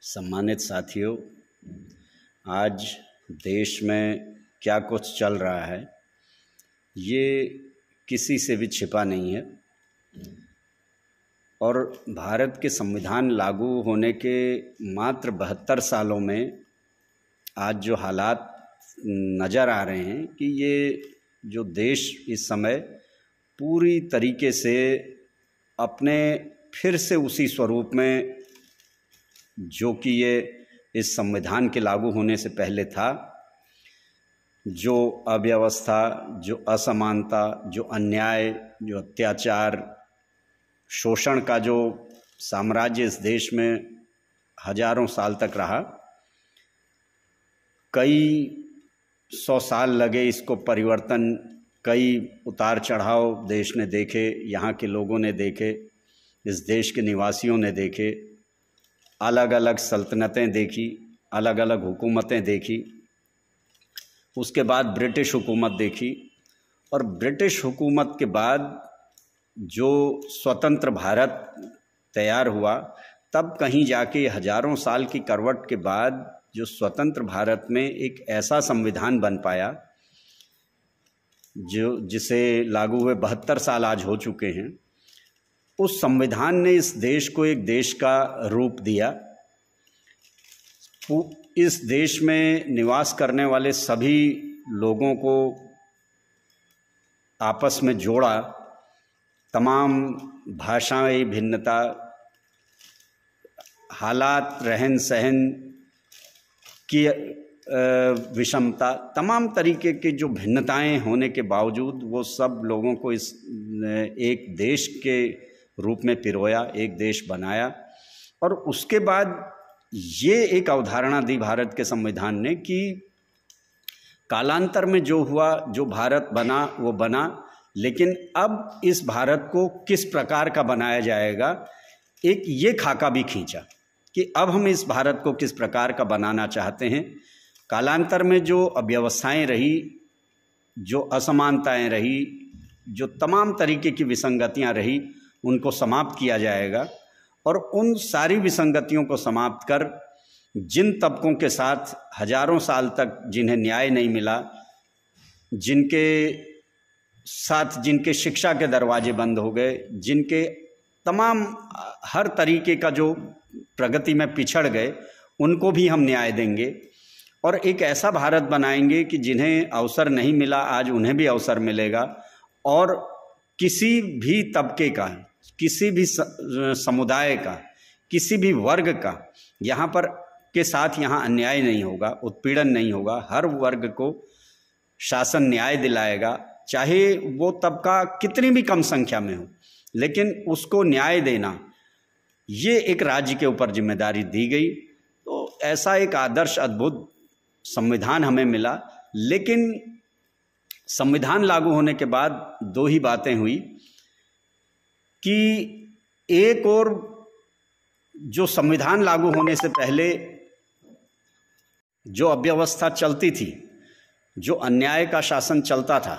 सम्मानित साथियों, आज देश में क्या कुछ चल रहा है ये किसी से भी छिपा नहीं है। और भारत के संविधान लागू होने के मात्र 72 सालों में आज जो हालात नज़र आ रहे हैं कि ये जो देश इस समय पूरी तरीके से अपने फिर से उसी स्वरूप में जो कि ये इस संविधान के लागू होने से पहले था, जो अव्यवस्था, जो असमानता, जो अन्याय, जो अत्याचार, शोषण का जो साम्राज्य इस देश में हजारों साल तक रहा, कई 100 साल लगे इसको परिवर्तन, कई उतार चढ़ाव देश ने देखे, यहाँ के लोगों ने देखे, इस देश के निवासियों ने देखे, अलग अलग सल्तनतें देखी, अलग अलग हुकूमतें देखी, उसके बाद ब्रिटिश हुकूमत देखी और ब्रिटिश हुकूमत के बाद जो स्वतंत्र भारत तैयार हुआ, तब कहीं जाके हजारों साल की करवट के बाद जो स्वतंत्र भारत में एक ऐसा संविधान बन पाया जो जिसे लागू हुए 72 साल आज हो चुके हैं। उस संविधान ने इस देश को एक देश का रूप दिया। इस देश में निवास करने वाले सभी लोगों को आपस में जोड़ा, तमाम भाषाई भिन्नता, हालात, रहन सहन की विषमता, तमाम तरीके की जो भिन्नताएं होने के बावजूद वो सब लोगों को इस एक देश के रूप में पिरोया, एक देश बनाया। और उसके बाद ये एक अवधारणा दी भारत के संविधान ने कि कालांतर में जो हुआ, जो भारत बना वो बना, लेकिन अब इस भारत को किस प्रकार का बनाया जाएगा, एक ये खाका भी खींचा कि अब हम इस भारत को किस प्रकार का बनाना चाहते हैं। कालांतर में जो अव्यवस्थाएं रही, जो असमानताएं रही, जो तमाम तरीके की विसंगतियां रही, उनको समाप्त किया जाएगा। और उन सारी विसंगतियों को समाप्त कर जिन तबकों के साथ हजारों साल तक जिन्हें न्याय नहीं मिला, जिनके साथ जिनके शिक्षा के दरवाजे बंद हो गए, जिनके तमाम हर तरीके का जो प्रगति में पिछड़ गए, उनको भी हम न्याय देंगे और एक ऐसा भारत बनाएंगे कि जिन्हें अवसर नहीं मिला आज उन्हें भी अवसर मिलेगा। और किसी भी तबके का, किसी भी समुदाय का, किसी भी वर्ग का यहाँ पर के साथ यहाँ अन्याय नहीं होगा, उत्पीड़न नहीं होगा। हर वर्ग को शासन न्याय दिलाएगा, चाहे वो तबका कितनी भी कम संख्या में हो, लेकिन उसको न्याय देना ये एक राज्य के ऊपर जिम्मेदारी दी गई। तो ऐसा एक आदर्श अद्भुत संविधान हमें मिला। लेकिन संविधान लागू होने के बाद दो ही बातें हुई कि एक और जो संविधान लागू होने से पहले जो अव्यवस्था चलती थी, जो अन्याय का शासन चलता था,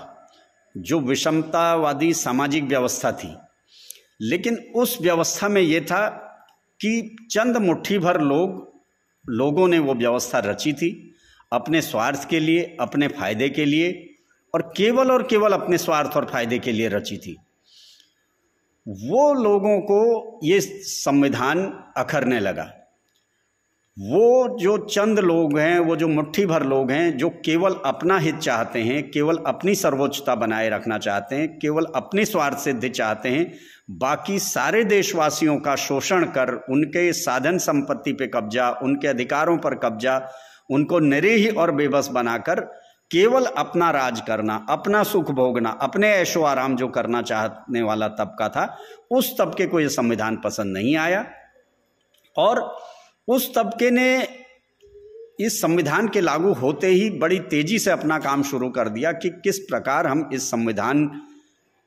जो विषमतावादी सामाजिक व्यवस्था थी, लेकिन उस व्यवस्था में ये था कि चंद मुट्ठी भर लोगों ने वो व्यवस्था रची थी अपने स्वार्थ के लिए, अपने फायदे के लिए, और केवल अपने स्वार्थ और फायदे के लिए रची थी। वो लोगों को ये संविधान अखरने लगा। वो जो चंद लोग हैं, वो जो मुट्ठी भर लोग हैं, जो केवल अपना हित चाहते हैं, केवल अपनी सर्वोच्चता बनाए रखना चाहते हैं, केवल अपनी स्वार्थ सिद्धि चाहते हैं, बाकी सारे देशवासियों का शोषण कर, उनके साधन संपत्ति पे कब्जा, उनके अधिकारों पर कब्जा, उनको निरीह और बेबस बनाकर केवल अपना राज करना, अपना सुख भोगना, अपने ऐशो आराम जो करना चाहने वाला तबका था, उस तबके को यह संविधान पसंद नहीं आया। और उस तबके ने इस संविधान के लागू होते ही बड़ी तेजी से अपना काम शुरू कर दिया कि किस प्रकार हम इस संविधान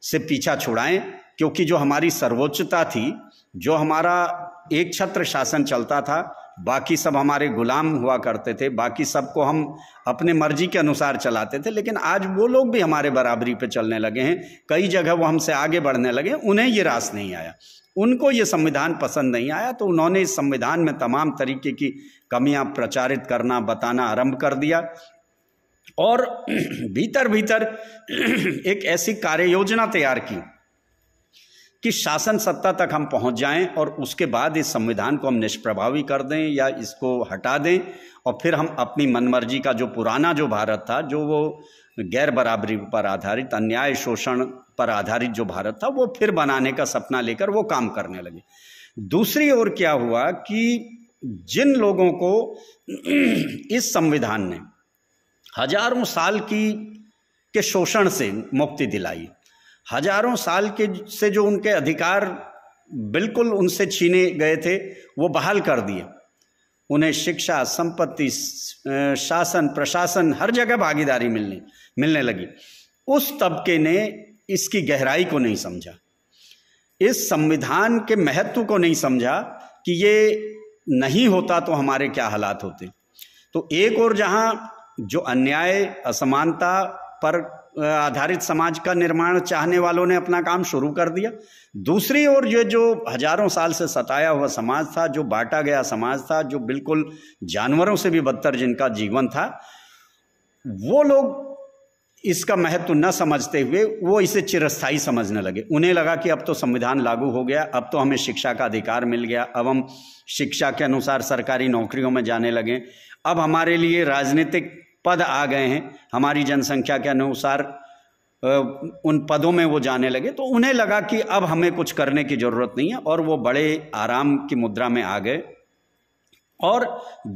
से पीछा छुड़ाएं, क्योंकि जो हमारी सर्वोच्चता थी, जो हमारा एक छत्र शासन चलता था, बाकी सब हमारे गुलाम हुआ करते थे, बाकी सबको हम अपने मर्जी के अनुसार चलाते थे, लेकिन आज वो लोग भी हमारे बराबरी पे चलने लगे हैं, कई जगह वो हमसे आगे बढ़ने लगे, उन्हें ये रास नहीं आया। उनको ये संविधान पसंद नहीं आया, तो उन्होंने इस संविधान में तमाम तरीके की कमियां प्रचारित करना, बताना आरंभ कर दिया और भीतर भीतर एक ऐसी कार्य योजना तैयार की कि शासन सत्ता तक हम पहुंच जाएं और उसके बाद इस संविधान को हम निष्प्रभावी कर दें या इसको हटा दें और फिर हम अपनी मनमर्जी का जो पुराना जो भारत था, जो वो गैर बराबरी पर आधारित, अन्याय शोषण पर आधारित जो भारत था, वो फिर बनाने का सपना लेकर वो काम करने लगे। दूसरी ओर क्या हुआ कि जिन लोगों को इस संविधान ने हजारों साल के शोषण से मुक्ति दिलाई, हजारों साल के से जो उनके अधिकार बिल्कुल उनसे छीने गए थे वो बहाल कर दिए, उन्हें शिक्षा, संपत्ति, शासन, प्रशासन हर जगह भागीदारी मिलने लगी, उस तबके ने इसकी गहराई को नहीं समझा, इस संविधान के महत्व को नहीं समझा कि ये नहीं होता तो हमारे क्या हालात होते। तो एक और जहां जो अन्याय, असमानता पर आधारित समाज का निर्माण चाहने वालों ने अपना काम शुरू कर दिया, दूसरी ओर ये जो हजारों साल से सताया हुआ समाज था, जो बांटा गया समाज था, जो बिल्कुल जानवरों से भी बदतर जिनका जीवन था, वो लोग इसका महत्व न समझते हुए वो इसे चिरस्थायी समझने लगे। उन्हें लगा कि अब तो संविधान लागू हो गया, अब तो हमें शिक्षा का अधिकार मिल गया, अब हम शिक्षा के अनुसार सरकारी नौकरियों में जाने लगे, अब हमारे लिए राजनीतिक पद आ गए हैं, हमारी जनसंख्या के अनुसार उन पदों में वो जाने लगे। तो उन्हें लगा कि अब हमें कुछ करने की जरूरत नहीं है और वो बड़े आराम की मुद्रा में आ गए। और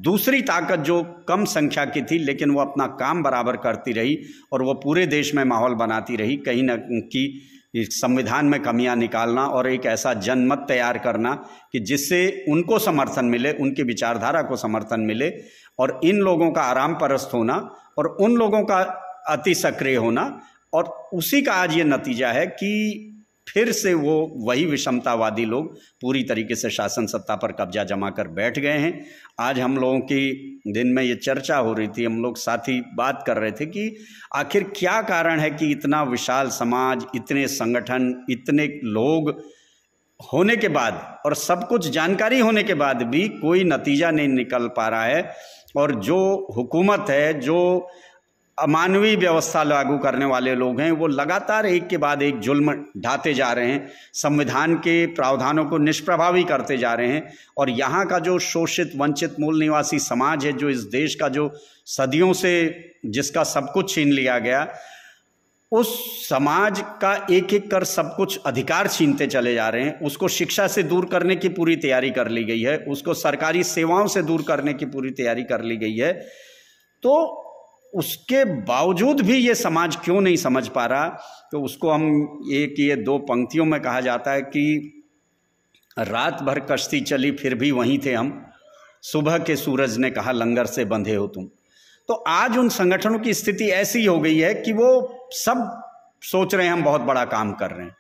दूसरी ताकत जो कम संख्या की थी लेकिन वो अपना काम बराबर करती रही और वो पूरे देश में माहौल बनाती रही, कहीं न कि संविधान में कमियां निकालना और एक ऐसा जनमत तैयार करना कि जिससे उनको समर्थन मिले, उनकी विचारधारा को समर्थन मिले और इन लोगों का आराम परस्त होना और उन लोगों का अति सक्रिय होना। और उसी का आज ये नतीजा है कि फिर से वो वही विषमतावादी लोग पूरी तरीके से शासन सत्ता पर कब्जा जमा कर बैठ गए हैं। आज हम लोगों की दिन में ये चर्चा हो रही थी, हम लोग साथी बात कर रहे थे कि आखिर क्या कारण है कि इतना विशाल समाज, इतने संगठन, इतने लोग होने के बाद और सब कुछ जानकारी होने के बाद भी कोई नतीजा नहीं निकल पा रहा है और जो हुकूमत है, जो अमानवीय व्यवस्था लागू करने वाले लोग हैं, वो लगातार एक के बाद एक जुल्म ढाते जा रहे हैं, संविधान के प्रावधानों को निष्प्रभावी करते जा रहे हैं। और यहाँ का जो शोषित, वंचित, मूल निवासी समाज है, जो इस देश का जो सदियों से जिसका सब कुछ छीन लिया गया, उस समाज का एक एक कर सब कुछ अधिकार छीनते चले जा रहे हैं। उसको शिक्षा से दूर करने की पूरी तैयारी कर ली गई है, उसको सरकारी सेवाओं से दूर करने की पूरी तैयारी कर ली गई है। तो उसके बावजूद भी ये समाज क्यों नहीं समझ पा रहा, तो उसको हम एक ये दो पंक्तियों में कहा जाता है कि रात भर कश्ती चली फिर भी वहीं थे हम, सुबह के सूरज ने कहा लंगर से बंधे हो तुम। तो आज उन संगठनों की स्थिति ऐसी हो गई है कि वो सब सोच रहे हैं हम बहुत बड़ा काम कर रहे हैं।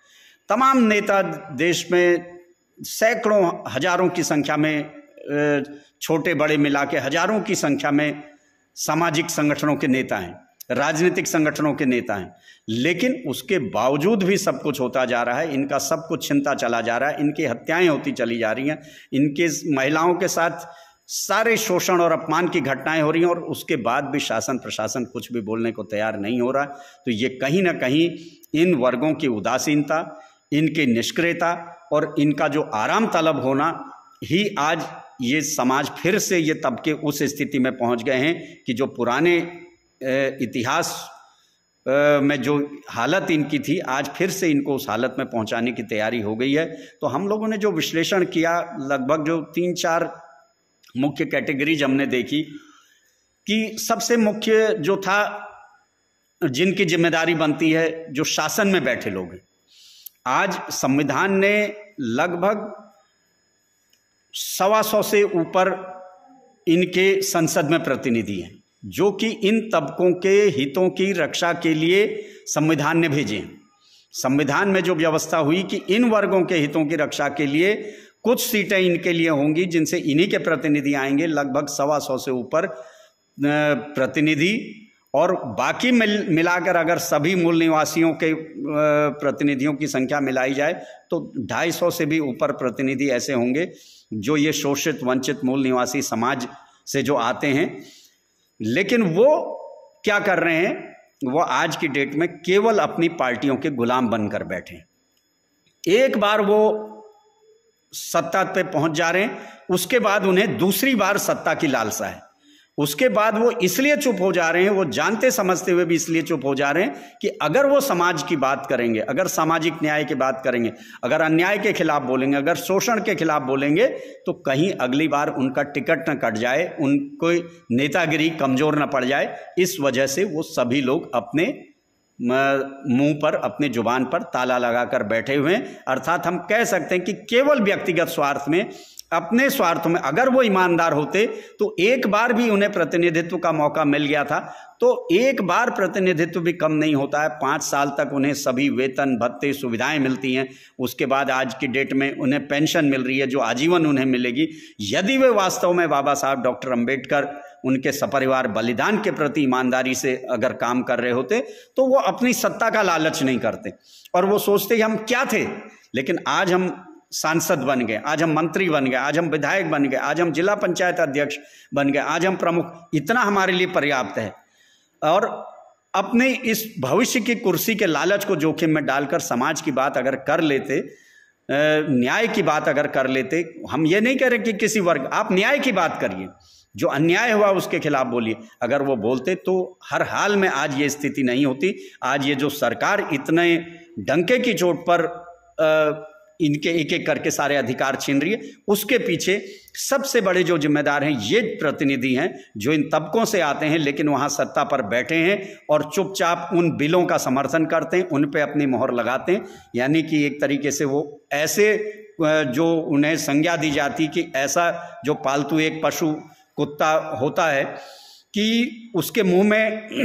तमाम नेता देश में सैकड़ों, हजारों की संख्या में, छोटे बड़े मिला के हजारों की संख्या में सामाजिक संगठनों के नेता हैं, राजनीतिक संगठनों के नेता हैं, लेकिन उसके बावजूद भी सब कुछ होता जा रहा है, इनका सब कुछ छिनता चला जा रहा है, इनकी हत्याएं होती चली जा रही हैं, इनके महिलाओं के साथ सारे शोषण और अपमान की घटनाएं हो रही हैं और उसके बाद भी शासन प्रशासन कुछ भी बोलने को तैयार नहीं हो रहा। तो ये कहीं ना कहीं इन वर्गों की उदासीनता, इनकी निष्क्रियता और इनका जो आराम तलब होना ही आज ये समाज फिर से ये तबके उस स्थिति में पहुंच गए हैं कि जो पुराने इतिहास में जो हालत इनकी थी, आज फिर से इनको उस हालत में पहुंचाने की तैयारी हो गई है। तो हम लोगों ने जो विश्लेषण किया, लगभग जो 3-4 मुख्य कैटेगरीज हमने देखी कि सबसे मुख्य जो था, जिनकी जिम्मेदारी बनती है, जो शासन में बैठे लोग हैं। आज संविधान ने लगभग 125 से ऊपर इनके संसद में प्रतिनिधि हैं, जो कि इन तबकों के हितों की रक्षा के लिए संविधान ने भेजे हैं। संविधान में जो व्यवस्था हुई कि इन वर्गों के हितों की रक्षा के लिए कुछ सीटें इनके लिए होंगी, जिनसे इन्हीं के प्रतिनिधि आएंगे, लगभग 125 से ऊपर प्रतिनिधि, और बाकी मिलाकर अगर सभी मूल निवासियों के प्रतिनिधियों की संख्या मिलाई जाए तो 250 से भी ऊपर प्रतिनिधि ऐसे होंगे जो ये शोषित वंचित मूल निवासी समाज से जो आते हैं। लेकिन वो क्या कर रहे हैं, वो आज की डेट में केवल अपनी पार्टियों के गुलाम बनकर बैठे हैं। एक बार वो सत्ता पे पहुंच जा रहे हैं, उसके बाद उन्हें दूसरी बार सत्ता की लालसा है। उसके बाद वो इसलिए चुप हो जा रहे हैं, वो जानते समझते हुए भी इसलिए चुप हो जा रहे हैं कि अगर वो समाज की बात करेंगे, अगर सामाजिक न्याय की बात करेंगे, अगर अन्याय के खिलाफ बोलेंगे, अगर शोषण के खिलाफ बोलेंगे, तो कहीं अगली बार उनका टिकट न कट जाए, उनको नेतागिरी कमजोर न पड़ जाए। इस वजह से वो सभी लोग अपने मुंह पर, अपने जुबान पर ताला लगाकर बैठे हुए हैं। अर्थात हम कह सकते हैं कि केवल व्यक्तिगत स्वार्थ में, अपने स्वार्थ में अगर वो ईमानदार होते तो एक बार भी उन्हें प्रतिनिधित्व का मौका मिल गया था। तो एक बार प्रतिनिधित्व भी कम नहीं होता है, 5 साल तक उन्हें सभी वेतन भत्ते सुविधाएं मिलती हैं। उसके बाद आज की डेट में उन्हें पेंशन मिल रही है जो आजीवन उन्हें मिलेगी। यदि वे वास्तव में बाबा साहब डॉक्टर अंबेडकर उनके सपरिवार बलिदान के प्रति ईमानदारी से अगर काम कर रहे होते तो वो अपनी सत्ता का लालच नहीं करते और वो सोचते कि हम क्या थे, लेकिन आज हम सांसद बन गए, आज हम मंत्री बन गए, आज हम विधायक बन गए, आज हम जिला पंचायत अध्यक्ष बन गए, आज हम प्रमुख, इतना हमारे लिए पर्याप्त है। और अपने इस भविष्य की कुर्सी के लालच को जोखिम में डालकर समाज की बात अगर कर लेते, न्याय की बात अगर कर लेते, हम ये नहीं कह रहे कि किसी वर्ग, आप न्याय की बात करिए, जो अन्याय हुआ उसके खिलाफ बोलिए, अगर वो बोलते तो हर हाल में आज ये स्थिति नहीं होती। आज ये जो सरकार इतने डंके की चोट पर इनके एक एक करके सारे अधिकार छीन रही है, उसके पीछे सबसे बड़े जो जिम्मेदार हैं ये प्रतिनिधि हैं जो इन तबकों से आते हैं लेकिन वहाँ सत्ता पर बैठे हैं और चुपचाप उन बिलों का समर्थन करते हैं, उन पे अपनी मोहर लगाते हैं। यानी कि एक तरीके से वो ऐसे जो उन्हें संज्ञा दी जाती कि ऐसा जो पालतू एक पशु कुत्ता होता है कि उसके मुंह में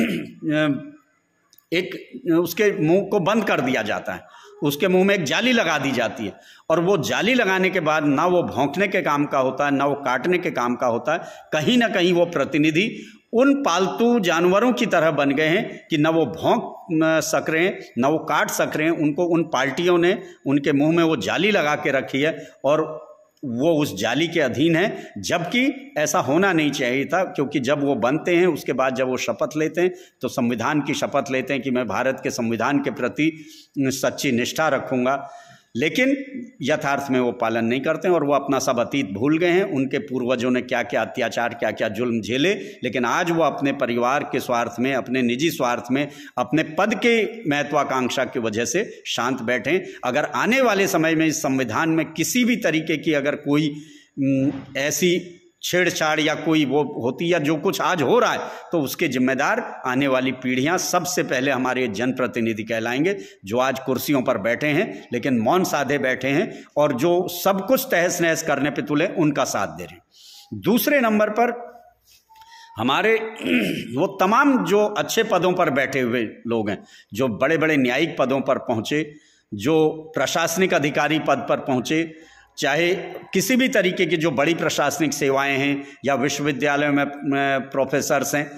उसके मुंह को बंद कर दिया जाता है, उसके मुंह में एक जाली लगा दी जाती है और वो जाली लगाने के बाद ना वो भौंकने के काम का होता है, ना वो काटने के काम का होता है। कहीं ना कहीं वो प्रतिनिधि उन पालतू जानवरों की तरह बन गए हैं कि ना वो भौंक सक रहे हैं, ना वो काट सक रहे हैं। उनको उन पार्टियों ने उनके मुंह में वो जाली लगा के रखी है और वो उस जाली के अधीन है, जबकि ऐसा होना नहीं चाहिए था। क्योंकि जब वो बनते हैं उसके बाद जब वो शपथ लेते हैं तो संविधान की शपथ लेते हैं कि मैं भारत के संविधान के प्रति सच्ची निष्ठा रखूंगा, लेकिन यथार्थ में वो पालन नहीं करते हैं और वो अपना सब अतीत भूल गए हैं। उनके पूर्वजों ने क्या क्या अत्याचार, क्या क्या जुल्म झेले, लेकिन आज वो अपने परिवार के स्वार्थ में, अपने निजी स्वार्थ में, अपने पद के महत्वाकांक्षा की वजह से शांत बैठे। अगर आने वाले समय में इस संविधान में किसी भी तरीके की अगर कोई ऐसी छेड़छाड़ या कोई वो होती या जो कुछ आज हो रहा है तो उसके जिम्मेदार आने वाली पीढ़ियां सबसे पहले हमारे जनप्रतिनिधि कहलाएंगे, जो आज कुर्सियों पर बैठे हैं लेकिन मौन साधे बैठे हैं और जो सब कुछ तहस नहस करने पे तुले उनका साथ दे रहे हैं। दूसरे नंबर पर हमारे वो तमाम जो अच्छे पदों पर बैठे हुए लोग हैं, जो बड़े बड़े न्यायिक पदों पर पहुंचे, जो प्रशासनिक अधिकारी पद पर पहुंचे, चाहे किसी भी तरीके की जो बड़ी प्रशासनिक सेवाएं हैं या विश्वविद्यालयों में प्रोफेसर्स हैं,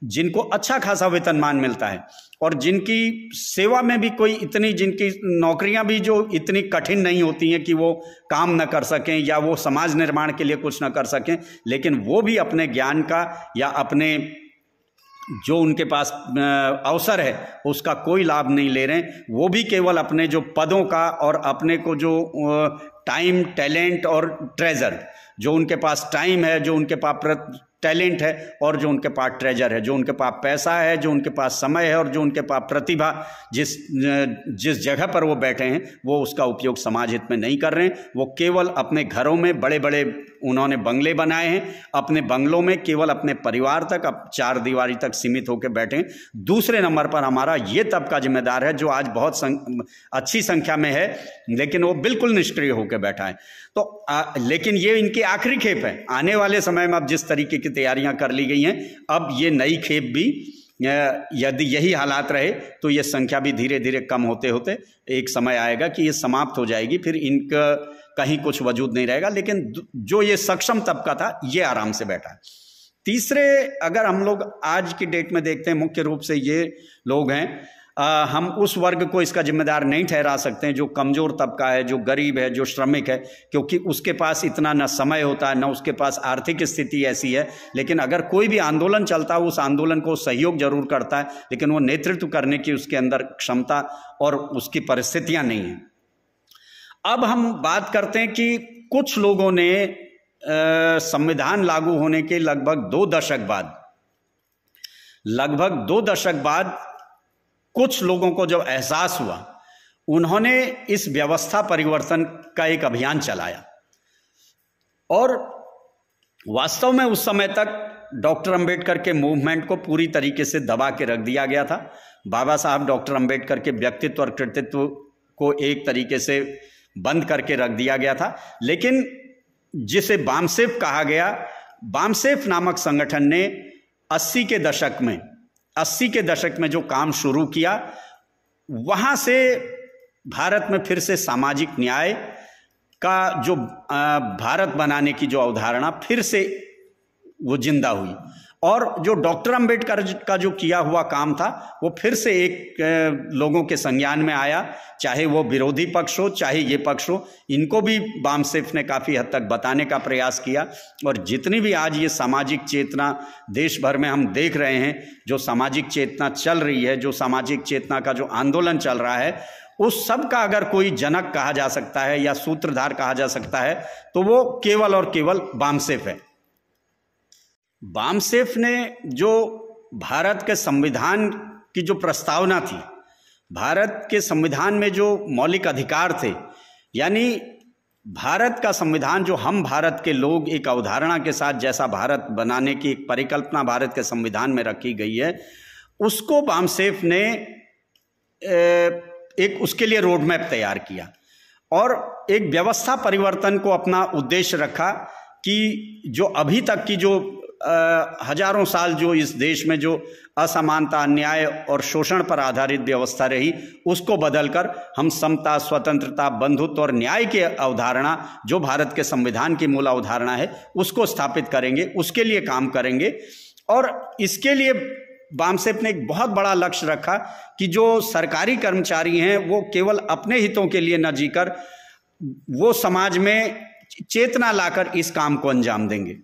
जिनको अच्छा खासा वेतनमान मिलता है और जिनकी सेवा में भी कोई इतनी, जिनकी नौकरियां भी जो इतनी कठिन नहीं होती हैं कि वो काम न कर सकें या वो समाज निर्माण के लिए कुछ न कर सकें, लेकिन वो भी अपने ज्ञान का या अपने जो उनके पास अवसर है उसका कोई लाभ नहीं ले रहे हैं। वो भी केवल अपने जो पदों का और अपने को जो टाइम, टैलेंट और ट्रेजर, जो उनके पास टाइम है, जो उनके पास टैलेंट है और जो उनके पास ट्रेजर है, जो उनके पास पैसा है, जो उनके पास समय है और जो उनके पास प्रतिभा, जिस जगह पर वो बैठे हैं वो उसका उपयोग समाज हित में नहीं कर रहे हैं। वो केवल अपने घरों में बड़े बड़े उन्होंने बंगले बनाए हैं, अपने बंगलों में केवल अपने परिवार तक, अब 4 दीवारी तक सीमित होकर बैठे हैं। दूसरे नंबर पर हमारा ये तबका जिम्मेदार है जो आज बहुत अच्छी संख्या में है लेकिन वो बिल्कुल निष्क्रिय होकर बैठा है। तो लेकिन ये इनकी आखिरी खेप है। आने वाले समय में अब जिस तरीके की तैयारियां कर ली गई हैं, अब ये नई खेप भी, यदि यही हालात रहे तो ये संख्या भी धीरे धीरे कम होते होते एक समय आएगा कि ये समाप्त हो जाएगी, फिर इनका कहीं कुछ वजूद नहीं रहेगा। लेकिन जो ये सक्षम तबका था ये आराम से बैठा है। तीसरे अगर हम लोग आज की डेट में देखते हैं, मुख्य रूप से ये लोग हैं, हम उस वर्ग को इसका जिम्मेदार नहीं ठहरा सकते हैं जो कमज़ोर तबका है, जो गरीब है, जो श्रमिक है, क्योंकि उसके पास इतना न समय होता है, न उसके पास आर्थिक स्थिति ऐसी है। लेकिन अगर कोई भी आंदोलन चलता है, उस आंदोलन को सहयोग जरूर करता है, लेकिन वो नेतृत्व करने की उसके अंदर क्षमता और उसकी परिस्थितियां नहीं हैं। अब हम बात करते हैं कि कुछ लोगों ने संविधान लागू होने के लगभग 2 दशक बाद कुछ लोगों को जब एहसास हुआ, उन्होंने इस व्यवस्था परिवर्तन का एक अभियान चलाया। और वास्तव में उस समय तक डॉक्टर अंबेडकर के मूवमेंट को पूरी तरीके से दबा के रख दिया गया था। बाबा साहब डॉक्टर अंबेडकर के व्यक्तित्व और कृतित्व को एक तरीके से बंद करके रख दिया गया था। लेकिन जिसे बामसेफ कहा गया, बामसेफ नामक संगठन ने 80 के दशक में जो काम शुरू किया, वहां से भारत में फिर से सामाजिक न्याय का जो भारत बनाने की जो अवधारणा फिर से वो जिंदा हुई। और जो डॉक्टर अंबेडकर का जो किया हुआ काम था वो फिर से एक लोगों के संज्ञान में आया, चाहे वो विरोधी पक्ष हो चाहे ये पक्ष हो। इनको भी बामसेफ ने काफ़ी हद तक बताने का प्रयास किया। और जितनी भी आज ये सामाजिक चेतना देश भर में हम देख रहे हैं, जो सामाजिक चेतना चल रही है, जो सामाजिक चेतना का जो आंदोलन चल रहा है, उस सब का अगर कोई जनक कहा जा सकता है या सूत्रधार कहा जा सकता है तो वो केवल और केवल बामसेफ है। बामसेफ ने जो भारत के संविधान की जो प्रस्तावना थी, भारत के संविधान में जो मौलिक अधिकार थे, यानी भारत का संविधान जो हम भारत के लोग एक अवधारणा के साथ जैसा भारत बनाने की एक परिकल्पना भारत के संविधान में रखी गई है, उसको बामसेफ ने एक उसके लिए रोड मैप तैयार किया और एक व्यवस्था परिवर्तन को अपना उद्देश्य रखा कि जो अभी तक की जो हजारों साल जो इस देश में जो असमानता, अन्याय और शोषण पर आधारित व्यवस्था रही, उसको बदलकर हम समता, स्वतंत्रता, बंधुत्व और न्याय की अवधारणा जो भारत के संविधान की मूल अवधारणा है, उसको स्थापित करेंगे, उसके लिए काम करेंगे। और इसके लिए बामसेफ ने एक बहुत बड़ा लक्ष्य रखा कि जो सरकारी कर्मचारी हैं वो केवल अपने हितों के लिए न जीकर वो समाज में चेतना लाकर इस काम को अंजाम देंगे।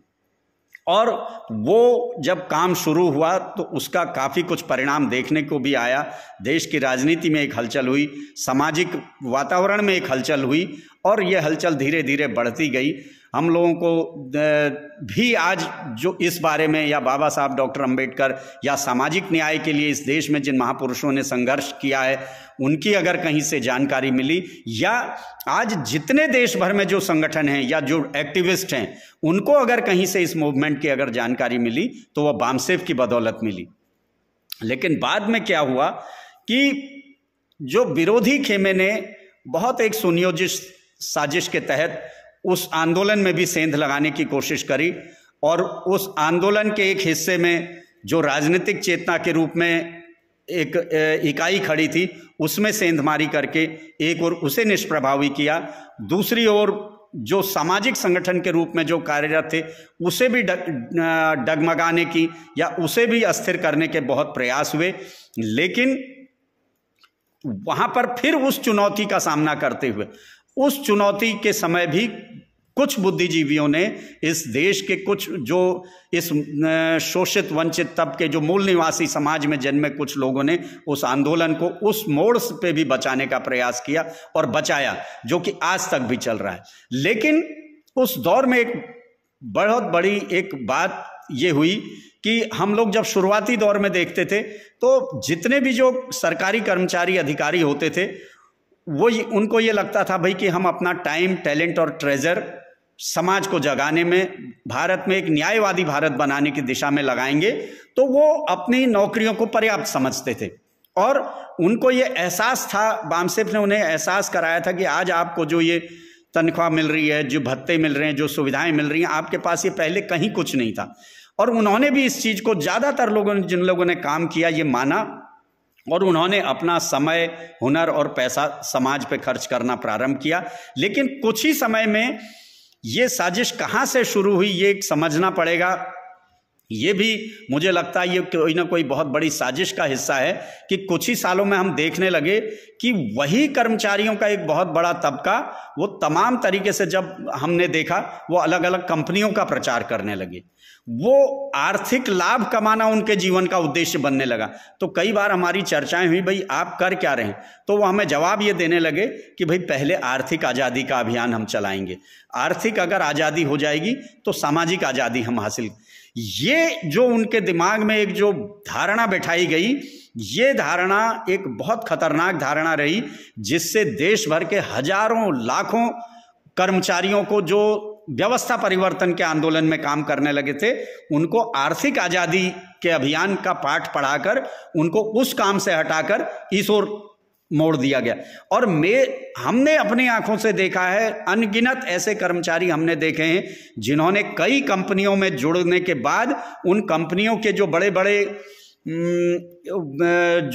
और वो जब काम शुरू हुआ तो उसका काफ़ी कुछ परिणाम देखने को भी आया। देश की राजनीति में एक हलचल हुई, सामाजिक वातावरण में एक हलचल हुई और ये हलचल धीरे धीरे बढ़ती गई। हम लोगों को भी आज जो इस बारे में या बाबा साहब डॉक्टर अंबेडकर या सामाजिक न्याय के लिए इस देश में जिन महापुरुषों ने संघर्ष किया है, उनकी अगर कहीं से जानकारी मिली, या आज जितने देश भर में जो संगठन हैं या जो एक्टिविस्ट हैं उनको अगर कहीं से इस मूवमेंट की अगर जानकारी मिली तो वह बामसेफ की बदौलत मिली। लेकिन बाद में क्या हुआ कि जो विरोधी खेमे ने बहुत एक सुनियोजित साजिश के तहत उस आंदोलन में भी सेंध लगाने की कोशिश करी और उस आंदोलन के एक हिस्से में जो राजनीतिक चेतना के रूप में एक इकाई खड़ी थी उसमें सेंधमारी करके एक और उसे निष्प्रभावी किया, दूसरी ओर जो सामाजिक संगठन के रूप में जो कार्यरत थे उसे भी डगमगाने की या उसे भी अस्थिर करने के बहुत प्रयास हुए। लेकिन वहां पर फिर उस चुनौती का सामना करते हुए, उस चुनौती के समय भी कुछ बुद्धिजीवियों ने इस देश के कुछ जो इस शोषित वंचित तबके जो मूल निवासी समाज में जन्मे कुछ लोगों ने उस आंदोलन को उस मोड़ पे भी बचाने का प्रयास किया और बचाया, जो कि आज तक भी चल रहा है। लेकिन उस दौर में एक बहुत बड़ी एक बात ये हुई कि हम लोग जब शुरुआती दौर में देखते थे तो जितने भी जो सरकारी कर्मचारी अधिकारी होते थे वो उनको ये लगता था भाई कि हम अपना टाइम, टैलेंट और ट्रेजर समाज को जगाने में, भारत में एक न्यायवादी भारत बनाने की दिशा में लगाएंगे, तो वो अपनी नौकरियों को पर्याप्त समझते थे। और उनको ये एहसास था, बामसेफ ने उन्हें एहसास कराया था कि आज आपको जो ये तनख्वाह मिल रही है, जो भत्ते मिल रहे हैं, जो सुविधाएं मिल रही हैं, आपके पास ये पहले कहीं कुछ नहीं था। और उन्होंने भी इस चीज़ को ज़्यादातर लोगों ने, जिन लोगों ने काम किया, ये माना और उन्होंने अपना समय, हुनर और पैसा समाज पे खर्च करना प्रारंभ किया। लेकिन कुछ ही समय में ये साजिश कहाँ से शुरू हुई ये समझना पड़ेगा। ये भी मुझे लगता है ये कोई ना कोई बहुत बड़ी साजिश का हिस्सा है कि कुछ ही सालों में हम देखने लगे कि वही कर्मचारियों का एक बहुत बड़ा तबका वो तमाम तरीके से, जब हमने देखा, वो अलग अलग कंपनियों का प्रचार करने लगे, वो आर्थिक लाभ कमाना उनके जीवन का उद्देश्य बनने लगा। तो कई बार हमारी चर्चाएं हुई, भाई आप कर क्या रहे हैं, तो वो हमें जवाब ये देने लगे कि भाई पहले आर्थिक आज़ादी का अभियान हम चलाएंगे, आर्थिक अगर आज़ादी हो जाएगी तो सामाजिक आज़ादी हम हासिल। ये जो उनके दिमाग में एक जो धारणा बैठाई गई, ये धारणा एक बहुत खतरनाक धारणा रही, जिससे देश भर के हजारों लाखों कर्मचारियों को जो व्यवस्था परिवर्तन के आंदोलन में काम करने लगे थे, उनको आर्थिक आज़ादी के अभियान का पाठ पढ़ाकर उनको उस काम से हटाकर इस ओर मोड़ दिया गया। और हमने अपनी आंखों से देखा है, अनगिनत ऐसे कर्मचारी हमने देखे हैं जिन्होंने कई कंपनियों में जुड़ने के बाद उन कंपनियों के जो बड़े बड़े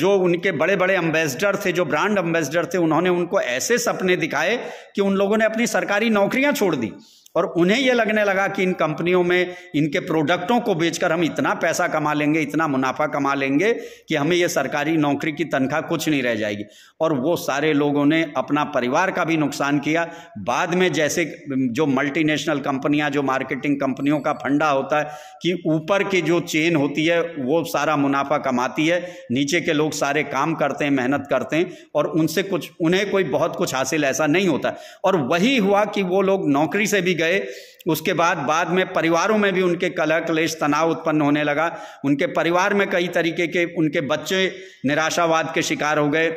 उनके बड़े बड़े एम्बेसडर थे, जो ब्रांड एम्बेसडर थे, उन्होंने उनको ऐसे सपने दिखाए कि उन लोगों ने अपनी सरकारी नौकरियां छोड़ दी और उन्हें यह लगने लगा कि इन कंपनियों में इनके प्रोडक्टों को बेचकर हम इतना पैसा कमा लेंगे, इतना मुनाफा कमा लेंगे कि हमें यह सरकारी नौकरी की तनख्वाह कुछ नहीं रह जाएगी। और वो सारे लोगों ने अपना परिवार का भी नुकसान किया। बाद में जैसे जो मल्टीनेशनल कंपनियां, जो मार्केटिंग कंपनियों का फंडा होता है कि ऊपर की जो चेन होती है वो सारा मुनाफा कमाती है, नीचे के लोग सारे काम करते हैं, मेहनत करते हैं और उनसे उन्हें कोई बहुत कुछ हासिल ऐसा नहीं होता। और वही हुआ कि वो लोग नौकरी से भी गए, उसके बाद में परिवारों में भी उनके कलह क्लेश तनाव उत्पन्न होने लगा, उनके परिवार में कई तरीके के उनके बच्चे निराशावाद के शिकार हो गए,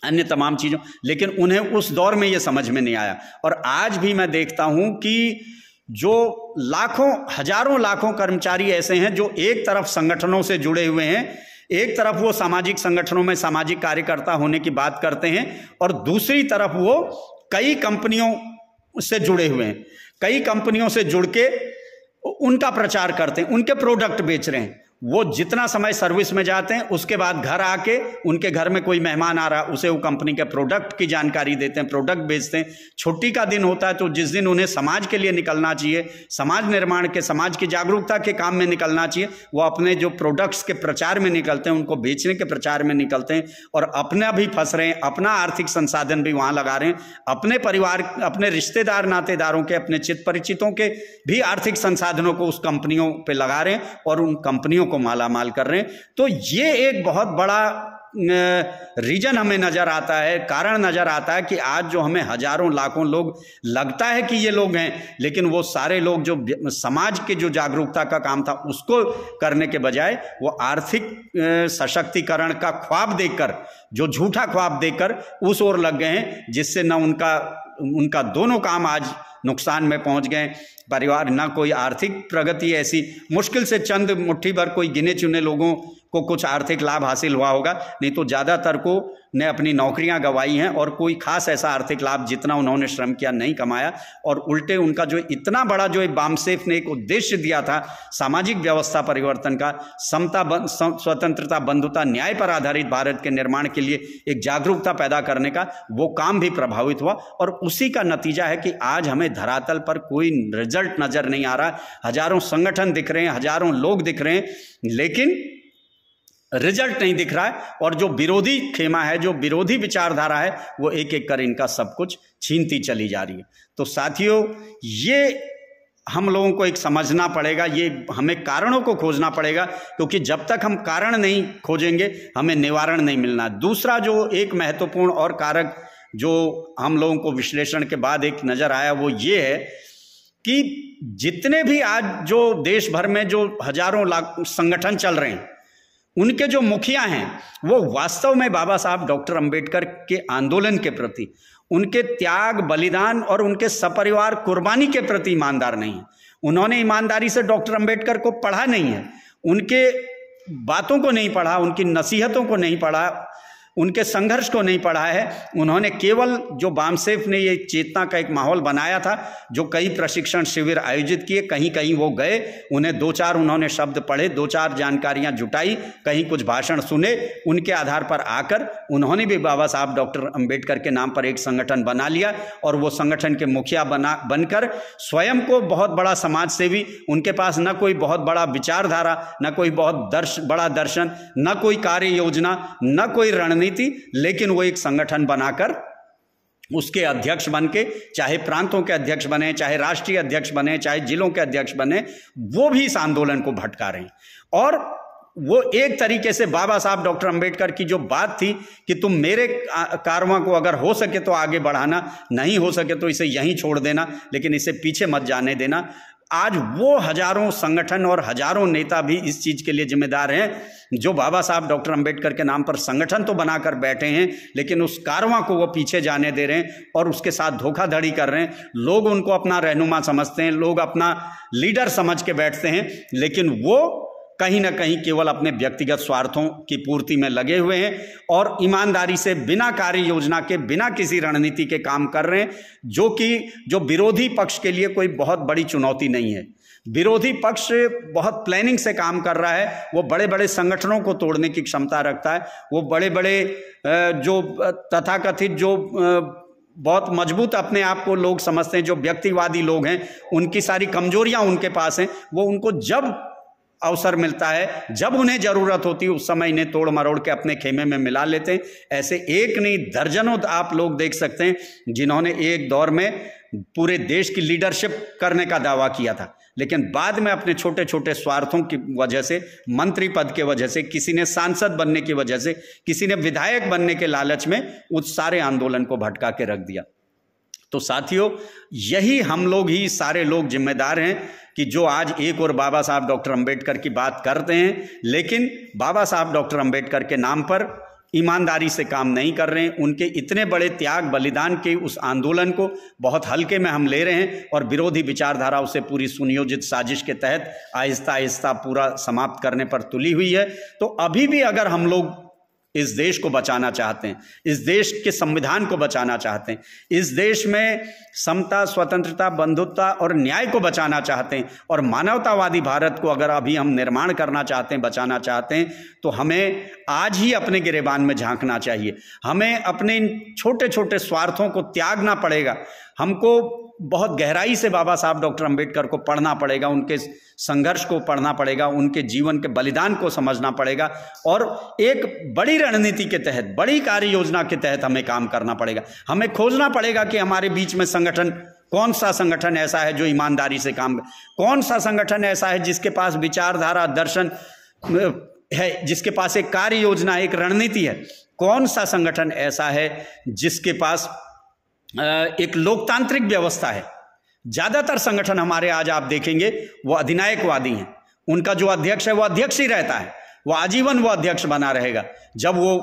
अन्य तमाम चीज़ों, लेकिन उन्हें उस दौर में ये समझ में नहीं आया। और आज भी मैं देखता हूं कि जो लाखों हजारों लाखों कर्मचारी ऐसे हैं जो एक तरफ संगठनों से जुड़े हुए हैं, एक तरफ वो सामाजिक संगठनों में सामाजिक कार्यकर्ता होने की बात करते हैं और दूसरी तरफ वो कई कंपनियों से जुड़े हुए हैं, कई कंपनियों से जुड़ के उनका प्रचार करते हैं, उनके प्रोडक्ट बेच रहे हैं। वो जितना समय सर्विस में जाते हैं उसके बाद घर आके उनके घर में कोई मेहमान आ रहा, उसे वो कंपनी के प्रोडक्ट की जानकारी देते हैं, प्रोडक्ट बेचते हैं। छुट्टी का दिन होता है तो जिस दिन उन्हें समाज के लिए निकलना चाहिए, समाज निर्माण के, समाज की जागरूकता के काम में निकलना चाहिए, वो अपने जो प्रोडक्ट्स के प्रचार में निकलते हैं, उनको बेचने के प्रचार में निकलते हैं और अपना भी फंस रहे हैं, अपना आर्थिक संसाधन भी वहाँ लगा रहे हैं, अपने परिवार, अपने रिश्तेदार नातेदारों के, अपने चित परिचितों के भी आर्थिक संसाधनों को उस कंपनियों पर लगा रहे हैं और उन कंपनियों को मालामाल कर रहे हैं। तो ये एक बहुत बड़ा रीजन हमें नजर आता है, कारण नजर आता है कि आज जो हमें हजारों लाखों लोग लगता है कि ये लोग हैं, लेकिन वो सारे लोग जो समाज के जो जागरूकता का काम था उसको करने के बजाय वो आर्थिक सशक्तिकरण का ख्वाब देखकर, जो झूठा ख्वाब देखकर उस ओर लग गए हैं, जिससे न उनका दोनों काम आज नुकसान में पहुंच गए। परिवार, ना कोई आर्थिक प्रगति, ऐसी मुश्किल से चंद मुट्ठी भर कोई गिने चुने लोगों को कुछ आर्थिक लाभ हासिल हुआ होगा, नहीं तो ज़्यादातर को ने अपनी नौकरियां गंवाई हैं और कोई खास ऐसा आर्थिक लाभ जितना उन्होंने श्रम किया नहीं कमाया। और उल्टे उनका जो इतना बड़ा जो बामसेफ ने एक उद्देश्य दिया था सामाजिक व्यवस्था परिवर्तन का, समता, स्वतंत्रता, बंधुता, न्याय पर आधारित भारत के निर्माण के लिए एक जागरूकता पैदा करने का, वो काम भी प्रभावित हुआ। और उसी का नतीजा है कि आज हमें धरातल पर कोई रिजल्ट नजर नहीं आ रहा। हजारों संगठन दिख रहे हैं, हजारों लोग दिख रहे हैं, लेकिन रिजल्ट नहीं दिख रहा है। और जो विरोधी खेमा है, जो विरोधी विचारधारा है, वो एक एक कर इनका सब कुछ छीनती चली जा रही है। तो साथियों, ये हम लोगों को एक समझना पड़ेगा, ये हमें कारणों को खोजना पड़ेगा, क्योंकि जब तक हम कारण नहीं खोजेंगे हमें निवारण नहीं मिलना। दूसरा जो एक महत्वपूर्ण और कारक जो हम लोगों को विश्लेषण के बाद एक नजर आया, वो ये है कि जितने भी आज जो देश भर में जो हजारों लाख संगठन चल रहे हैं, उनके जो मुखिया हैं वो वास्तव में बाबा साहब डॉक्टर अंबेडकर के आंदोलन के प्रति, उनके त्याग, बलिदान और उनके सपरिवार कुर्बानी के प्रति ईमानदार नहीं है। उन्होंने ईमानदारी से डॉक्टर अंबेडकर को पढ़ा नहीं है, उनके बातों को नहीं पढ़ा, उनकी नसीहतों को नहीं पढ़ा, उनके संघर्ष को नहीं पढ़ा है। उन्होंने केवल जो बामसेफ ने ये चेतना का एक माहौल बनाया था, जो कई प्रशिक्षण शिविर आयोजित किए, कहीं कहीं वो गए, उन्हें दो चार उन्होंने शब्द पढ़े, दो चार जानकारियां जुटाई, कहीं कुछ भाषण सुने, उनके आधार पर आकर उन्होंने भी बाबा साहब डॉक्टर अंबेडकर के नाम पर एक संगठन बना लिया और वो संगठन के मुखिया बनकर स्वयं को बहुत बड़ा समाज सेवी, उनके पास न कोई बहुत बड़ा विचारधारा, न कोई बहुत बड़ा दर्शन, न कोई कार्य योजना, न कोई रणनीति, लेकिन वो एक संगठन बनाकर उसके अध्यक्ष बन के, चाहे प्रांतों के अध्यक्ष बने, चाहे राष्ट्रीय अध्यक्ष बने, चाहे जिलों के अध्यक्ष बने, वो भी इस आंदोलन को भटका रहे हैं। और वो एक तरीके से बाबा साहब डॉक्टर अंबेडकर की जो बात थी कि तुम मेरे कारवां को अगर हो सके तो आगे बढ़ाना, नहीं हो सके तो इसे यहीं छोड़ देना, लेकिन इसे पीछे मत जाने देना। आज वो हजारों संगठन और हजारों नेता भी इस चीज के लिए जिम्मेदार हैं जो बाबा साहब डॉक्टर अंबेडकर के नाम पर संगठन तो बनाकर बैठे हैं, लेकिन उस कारवां को वो पीछे जाने दे रहे हैं और उसके साथ धोखाधड़ी कर रहे हैं। लोग उनको अपना रहनुमा समझते हैं, लोग अपना लीडर समझ के बैठते हैं, लेकिन वो कहीं ना कहीं केवल अपने व्यक्तिगत स्वार्थों की पूर्ति में लगे हुए हैं और ईमानदारी से बिना कार्य योजना के, बिना किसी रणनीति के काम कर रहे हैं, जो विरोधी पक्ष के लिए कोई बहुत बड़ी चुनौती नहीं है। विरोधी पक्ष बहुत प्लानिंग से काम कर रहा है, वो बड़े बड़े संगठनों को तोड़ने की क्षमता रखता है, वो बड़े बड़े जो तथाकथित जो बहुत मजबूत अपने आप को लोग समझते हैं, जो व्यक्तिवादी लोग हैं, उनकी सारी कमजोरियां उनके पास हैं, वो उनको जब अवसर मिलता है, जब उन्हें जरूरत होती है, उस समय इन्हें तोड़ मरोड़ के अपने खेमे में मिला लेते हैं। ऐसे एक नहीं दर्जनों आप लोग देख सकते हैं जिन्होंने एक दौर में पूरे देश की लीडरशिप करने का दावा किया था, लेकिन बाद में अपने छोटे छोटे स्वार्थों की वजह से, मंत्री पद के वजह से, किसी ने सांसद बनने की वजह से, किसी ने विधायक बनने के लालच में उस सारे आंदोलन को भटका के रख दिया। तो साथियों, यही हम लोग ही सारे लोग जिम्मेदार हैं कि जो आज एक और बाबा साहब डॉक्टर अंबेडकर की बात करते हैं, लेकिन बाबा साहब डॉक्टर अंबेडकर के नाम पर ईमानदारी से काम नहीं कर रहे हैं। उनके इतने बड़े त्याग बलिदान के उस आंदोलन को बहुत हल्के में हम ले रहे हैं और विरोधी विचारधारा उसे पूरी सुनियोजित साजिश के तहत आहिस्ता आहिस्ता पूरा समाप्त करने पर तुली हुई है। तो अभी भी अगर हम लोग इस देश को बचाना चाहते हैं, इस देश के संविधान को बचाना चाहते हैं, इस देश में समता, स्वतंत्रता, बंधुत्वता और न्याय को बचाना चाहते हैं और मानवतावादी भारत को अगर अभी हम निर्माण करना चाहते हैं, बचाना चाहते हैं, तो हमें आज ही अपने गिरेबान में झांकना चाहिए। हमें अपने इन छोटे छोटे स्वार्थों को त्यागना पड़ेगा। हमको बहुत गहराई से बाबा साहब डॉक्टर अंबेडकर को पढ़ना पड़ेगा, उनके संघर्ष को पढ़ना पड़ेगा, उनके जीवन के बलिदान को समझना पड़ेगा और एक बड़ी रणनीति के तहत, बड़ी कार्य योजना के तहत हमें काम करना पड़ेगा। हमें खोजना पड़ेगा कि हमारे बीच में संगठन, कौन सा संगठन ऐसा है जो ईमानदारी से काम, कौन सा संगठन ऐसा है जिसके पास विचारधारा, दर्शन है, जिसके पास एक कार्य योजना, एक रणनीति है, कौन सा संगठन ऐसा है जिसके पास एक लोकतांत्रिक व्यवस्था है। ज्यादातर संगठन हमारे आज आप देखेंगे वो अधिनायकवादी हैं। उनका जो अध्यक्ष है वो अध्यक्ष ही रहता है, वो आजीवन वो अध्यक्ष बना रहेगा। जब वो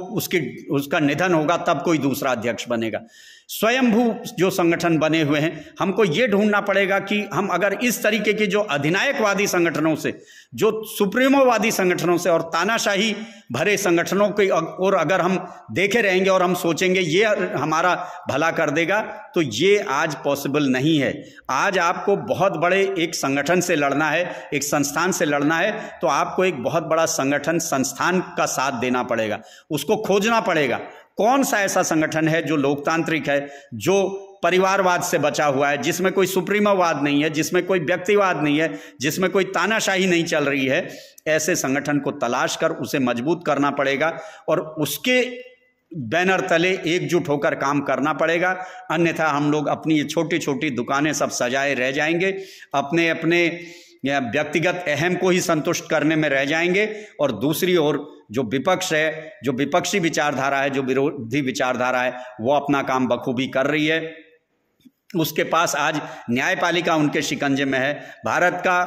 उसका निधन होगा तब कोई दूसरा अध्यक्ष बनेगा। स्वयंभू जो संगठन बने हुए हैं, हमको ये ढूंढना पड़ेगा कि हम अगर इस तरीके के जो अधिनायकवादी संगठनों से, जो सुप्रीमोवादी संगठनों से और तानाशाही भरे संगठनों की और अगर हम देखे रहेंगे और हम सोचेंगे ये हमारा भला कर देगा, तो ये आज पॉसिबल नहीं है। आज आपको बहुत बड़े एक संगठन से लड़ना है, एक संस्थान से लड़ना है, तो आपको एक बहुत बड़ा संगठन, संस्थान का साथ देना पड़ेगा, उसको खोजना पड़ेगा। कौन सा ऐसा संगठन है जो लोकतांत्रिक है, जो परिवारवाद से बचा हुआ है, जिसमें कोई सुप्रीमोवाद नहीं है, जिसमें कोई व्यक्तिवाद नहीं है, जिसमें कोई तानाशाही नहीं चल रही है। ऐसे संगठन को तलाश कर उसे मजबूत करना पड़ेगा और उसके बैनर तले एकजुट होकर काम करना पड़ेगा। अन्यथा हम लोग अपनी ये छोटी छोटी दुकानें सब सजाए रह जाएंगे, अपने अपने या व्यक्तिगत अहम को ही संतुष्ट करने में रह जाएंगे और दूसरी ओर जो विपक्ष है, जो विपक्षी विचारधारा है, जो विरोधी विचारधारा है, वो अपना काम बखूबी कर रही है। उसके पास आज न्यायपालिका उनके शिकंजे में है। भारत का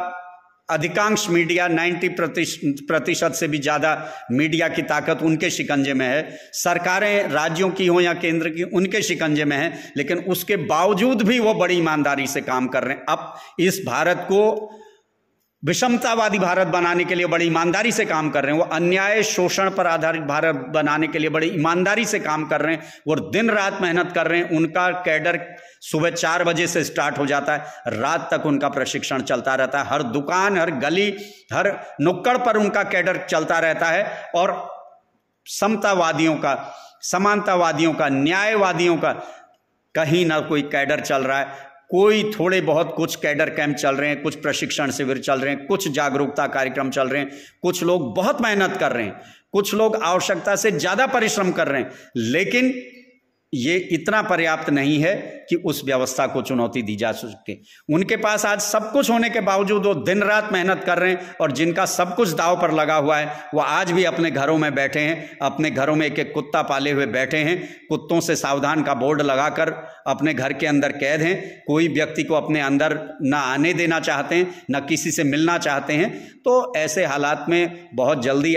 अधिकांश मीडिया 90% से भी ज़्यादा मीडिया की ताकत उनके शिकंजे में है। सरकारें राज्यों की हो या केंद्र की, उनके शिकंजे में है, लेकिन उसके बावजूद भी वो बड़ी ईमानदारी से काम कर रहे हैं। अब इस भारत को विषमतावादी भारत बनाने के लिए बड़ी ईमानदारी से काम कर रहे हैं, वो अन्याय शोषण पर आधारित भारत बनाने के लिए बड़ी ईमानदारी से काम कर रहे हैं, वो दिन रात मेहनत कर रहे हैं। उनका कैडर सुबह 4 बजे से स्टार्ट हो जाता है, रात तक उनका प्रशिक्षण चलता रहता है। हर दुकान, हर गली, हर नुक्कड़ पर उनका कैडर चलता रहता है। और समतावादियों का, समानतावादियों का, न्यायवादियों का कहीं ना कोई कैडर चल रहा है। कोई थोड़े बहुत कुछ कैडर कैंप चल रहे हैं, कुछ प्रशिक्षण शिविर चल रहे हैं, कुछ जागरूकता कार्यक्रम चल रहे हैं, कुछ लोग बहुत मेहनत कर रहे हैं, कुछ लोग आवश्यकता से ज्यादा परिश्रम कर रहे हैं, लेकिन ये इतना पर्याप्त नहीं है कि उस व्यवस्था को चुनौती दी जा सके। उनके पास आज सब कुछ होने के बावजूद वो दिन रात मेहनत कर रहे हैं, और जिनका सब कुछ दांव पर लगा हुआ है वो आज भी अपने घरों में बैठे हैं, अपने घरों में एक एक कुत्ता पाले हुए बैठे हैं, कुत्तों से सावधान का बोर्ड लगाकर अपने घर के अंदर कैद हैं। कोई व्यक्ति को अपने अंदर ना आने देना चाहते हैं, ना किसी से मिलना चाहते हैं। तो ऐसे हालात में बहुत जल्दी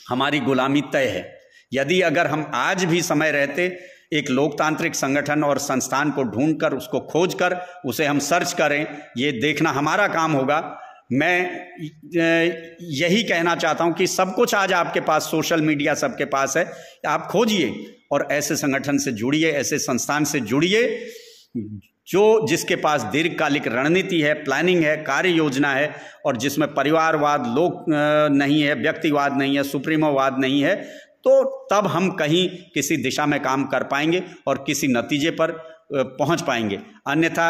हमारी गुलामी तय है। यदि अगर हम आज भी समय रहते एक लोकतांत्रिक संगठन और संस्थान को ढूंढकर, उसको खोजकर, उसे हम सर्च करें, ये देखना हमारा काम होगा। मैं यही कहना चाहता हूं कि सब कुछ आज आपके पास, सोशल मीडिया सबके पास है, आप खोजिए और ऐसे संगठन से जुड़िए, ऐसे संस्थान से जुड़िए जिसके पास दीर्घकालिक रणनीति है, प्लानिंग है, कार्य योजना है, और जिसमें परिवारवाद, लोक नहीं है, व्यक्तिवाद नहीं है, सुप्रीमोवाद नहीं है। तो तब हम कहीं किसी दिशा में काम कर पाएंगे और किसी नतीजे पर पहुंच पाएंगे। अन्यथा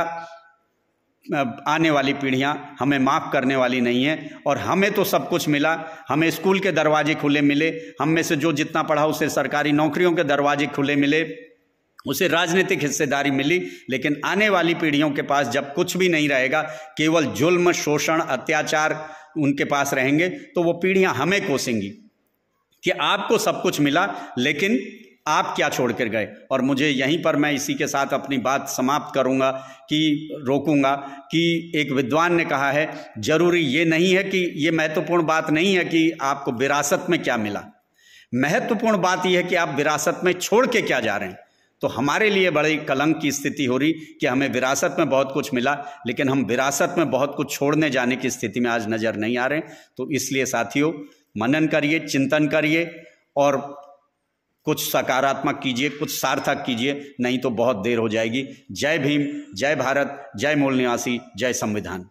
आने वाली पीढ़ियां हमें माफ़ करने वाली नहीं हैं। और हमें तो सब कुछ मिला, हमें स्कूल के दरवाजे खुले मिले, हम में से जो जितना पढ़ा उसे सरकारी नौकरियों के दरवाजे खुले मिले, उसे राजनीतिक हिस्सेदारी मिली। लेकिन आने वाली पीढ़ियों के पास जब कुछ भी नहीं रहेगा, केवल जुल्म, शोषण, अत्याचार उनके पास रहेंगे, तो वो पीढ़ियां हमें कोसेंगी कि आपको सब कुछ मिला लेकिन आप क्या छोड़ कर गए। और मुझे यहीं पर मैं इसी के साथ अपनी बात समाप्त करूंगा कि रोकूंगा कि एक विद्वान ने कहा है, जरूरी ये नहीं है कि, ये महत्वपूर्ण बात नहीं है कि आपको विरासत में क्या मिला, महत्वपूर्ण बात यह है कि आप विरासत में छोड़ के क्या जा रहे हैं। तो हमारे लिए बड़ी कलंक की स्थिति हो रही कि हमें विरासत में बहुत कुछ मिला, लेकिन हम विरासत में बहुत कुछ छोड़ने जाने की स्थिति में आज नजर नहीं आ रहे। तो इसलिए साथियों, मनन करिए, चिंतन करिए और कुछ सकारात्मक कीजिए, कुछ सार्थक कीजिए, नहीं तो बहुत देर हो जाएगी। जय भीम, जय भारत, जय मूल निवासी, जय संविधान।